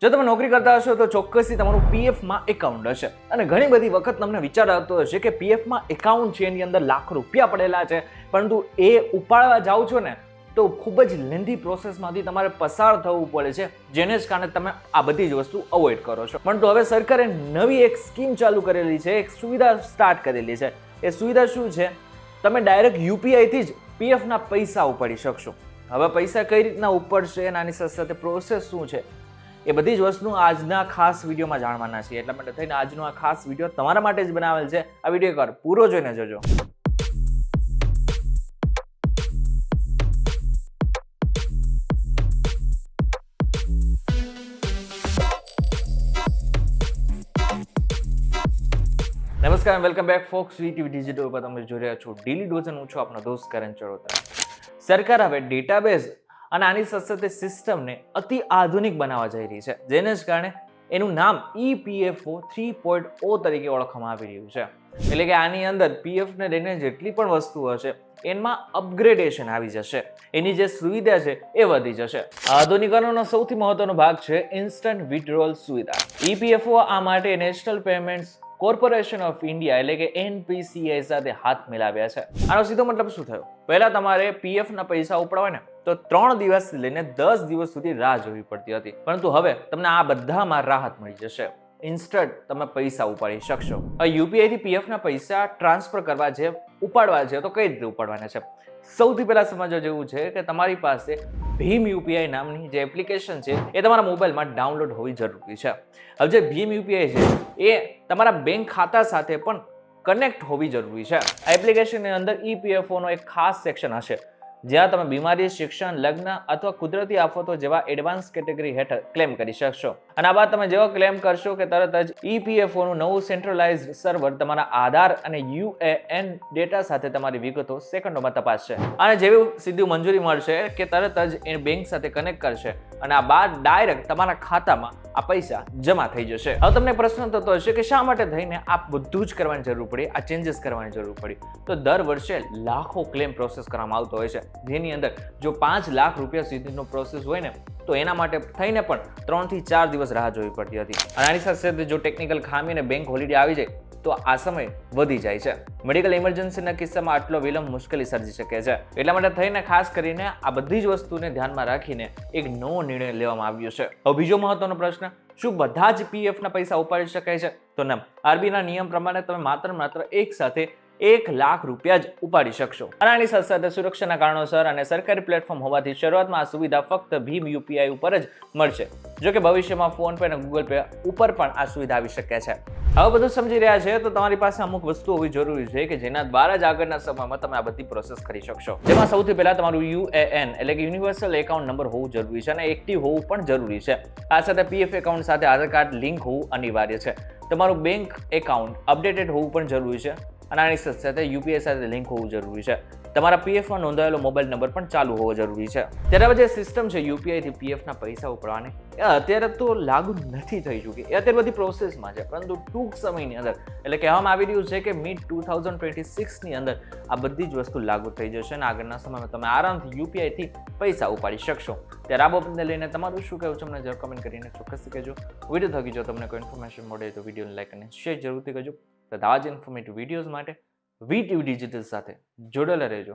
જો તમે નોકરી કરતા હશો તો ચોક્કસથી તમારું પીએફમાં એકાઉન્ટ હશે અને ઘણી બધી વખત તમને વિચાર આવતો હશે કે પીએફમાં એકાઉન્ટ છે, એની અંદર લાખ રૂપિયા પડેલા છે, પરંતુ એ ઉપાડવા જાઓ છો ને તો ખૂબ જ લેન્ધી પ્રોસેસમાંથી તમારે પસાર થવું પડે છે, જેને જ કારણે તમે આ બધી જ વસ્તુ અવોઇડ કરો છો. પરંતુ હવે સરકારે નવી એક સ્કીમ ચાલુ કરેલી છે, એક સુવિધા સ્ટાર્ટ કરેલી છે. એ સુવિધા શું છે? તમે ડાયરેક્ટ યુપીઆઈથી જ પીએફના પૈસા ઉપાડી શકશો. હવે પૈસા કઈ રીતના ઉપડશે અને આની સાથે સાથે પ્રોસેસ શું છે, એ બધી જ વસ્તુ આજના ખાસ વિડીયોમાં જાણવાના છીએ. એટલા માટે થઈને આજનો આ ખાસ વિડીયો તમારા માટે જ બનાવેલ છે. આ વિડીયો એકવાર પૂરો જોઈને જોજો. નમસ્કાર, welcome back Fox VTV digital પર તમે જોઈ રહ્યા છો ડેલી ડોઝ અને હું છું આપનો દોસ્ત કરણ ચરોતરા. સરકાર હવે ડેટાબેઝ અને આની સાથે સિસ્ટમને અતિ આધુનિક બનાવવા જઈ રહી છે, જેને જ કારણે એનું નામ EPFO 3.0 તરીકે ઓળખવામાં આવી રહ્યું છે. એટલે કે આની અંદર પીએફને લઈને જેટલી પણ વસ્તુઓ હશે એમાં અપગ્રેડેશન આવી જશે, એની જે સુવિધા છે એ વધી જશે. આધુનિકરણનો સૌથી મહત્વનો ભાગ છે ઇન્સ્ટન્ટ વિથડ્રોઅલ સુવિધા. EPFO આ માટે national payments corporation of India એટલે કે NPCI સાથે હાથ મિલાવ્યા છે. આનો સીધો મતલબ શું થયો? પહેલા તમારે પીએફના પૈસા ઉપાડવા ને તો 3 દિવસ લઈને 10 દિવસ સુધી રાહ જોવી પડતી હતી, પરંતુ હવે તમને આ બધામાં રાહત મળી જશે. ઇન્સ્ટન્ટ તમે પૈસા ઉપાડી શકશો. યુપીઆઈ થી પીએફના પૈસા ટ્રાન્સફર કરવા છે, ઉપાડવા છે તો કઈ રીતે ઉપાડવાના છે? સૌથી પહેલા સમજવા જેવું છે કે તમારી પાસે ભીમ યુપીઆઈ નામની જે એપ્લિકેશન છે એ તમારા મોબાઈલમાં ડાઉનલોડ હોવી જરૂરી છે. હવે જે ભીમ યુપીઆઈ છે એ તમારા બેંક ખાતા સાથે પણ કનેક્ટ હોવી જરૂરી છે. આ એપ્લિકેશનની અંદર EPFO નો એક ખાસ સેક્શન હશે જ્યાં તમે બીમારી, શિક્ષણ, લગ્ન અથવા કુદરતી આફતો જેવા એડવાન્સ કેટેગરી હેઠળ ક્લેમ કરી શકશો. અને આ બાદ તમે જેવો ક્લેમ કરશો કે તરત જ EPFO નું નવું સેન્ટ્રલાઇઝ્ડ સર્વર તમારા આધાર અને UAN ડેટા સાથે તમારી વિગતો સેકન્ડોમાં તપાસશે અને જેવી સીધી મંજૂરી મળશે કે તરત જ એ બેંક સાથે કનેક્ટ કરશે અને આ બાદ ડાયરેક્ટ તમારા ખાતામાં આ પૈસા જમા થઈ જશે. હવે તમને પ્રશ્ન થતો હશે કે શા માટે થઈને આ બધું જ કરવાની જરૂર પડી, આ ચેન્જીસ કરવાની જરૂર પડી? તો દર વર્ષે લાખો ક્લેમ પ્રોસેસ કરવામાં આવતો હોય છે, જેની અંદર જો 5 લાખ રૂપિયા સુધીનો પ્રોસેસ હોય ને તો એના માટે થઈને પણ 3 થી 4 દિવસ રાહ જોવી પડતી હતી. અને આની સાથે સાથે જો ટેકનિકલ ખામી અને બેંક હોલિડે આવી જાય તો આ સમય વધી જાય છે. મેડિકલ ઇમરજન્સીના કિસ્સામાં આટલો વિલંબ મુશ્કેલી સર્જી શકે છે. એટલા માટે થઈને ખાસ કરીને આ બધી જ વસ્તુને ધ્યાનમાં રાખીને એક નવો નિર્ણય લેવામાં આવ્યો છે. હવે બીજો મહત્વનો પ્રશ્ન, શું બધા જ પીએફના પૈસા ઉપાડી શકાય છે? તો ના, આરબીઆઈના નિયમ પ્રમાણે તમે માત્ર એક સાથે 1 લાખ રૂપિયા જ ઉપાડી શકશો. અને આની સાથે સાથે સુરક્ષાના કારણોસર અને સરકારી પ્લેટફોર્મ હોવાથી શરૂઆતમાં આ સુવિધા ફક્ત ભીમ યુપીઆઈ ઉપર જ મળશે. જો કે ભવિષ્યમાં ફોન પે અને ગૂગલ પે ઉપર પણ આ સુવિધા આવી શકે છે. હવે બધું સમજી રહ્યા છે તો તમારી પાસે અમુક વસ્તુ હોવી જરૂરી છે કે જેના દ્વારા જ આગળના સમયમાં તમે આ બધી પ્રોસેસ કરી શકશો. જેમાં સૌથી પહેલા તમારું UAN એટલે કે યુનિવર્સલ એકાઉન્ટ નંબર હોવું જરૂરી છે અને એક્ટિવ હોવું પણ જરૂરી છે. આ સાથે પીએફ એકાઉન્ટ સાથે આધાર કાર્ડ લિંક હોવું અનિવાર્ય છે. તમારું બેંક એકાઉન્ટ અપડેટેડ હોવું પણ જરૂરી છે અને આની સાથે યુપીઆઈ સાથે લિંક હોવું જરૂરી છે. તમારા પીએફમાં નોંધાયેલો મોબાઈલ નંબર પણ ચાલુ હોવો જરૂરી છે. ત્યારે જે સિસ્ટમ છે યુપીઆઈથી પીએફના પૈસા ઉપાડવાની એ અત્યારે તો લાગુ નથી થઈ ચૂકી, એ અત્યારે બધી પ્રોસેસમાં છે, પરંતુ ટૂંક સમયની અંદર એટલે કહેવામાં આવી રહ્યું છે કે મિડ 2026ની અંદર આ બધી જ વસ્તુ લાગુ થઈ જશે અને આગળના સમયમાં તમે આરામથી યુપીઆઈથી પૈસા ઉપાડી શકશો. ત્યારે આ બાબતને લઈને તમારું શું કહેવું છે અમને જરૂર કમેન્ટ કરીને ચોક્કસથી કહેજો. વિડીયો થકી જો તમને કોઈ ઇન્ફોર્મેશન મળે તો વિડીયોને લાઈક અને શેર જરૂરથી કરજો. આવા જ ઇન્ફોર્મેટિવ વિડીયોઝ માટે વીટીવી ડિજિટલ સાથે જોડાયેલા રહેજો.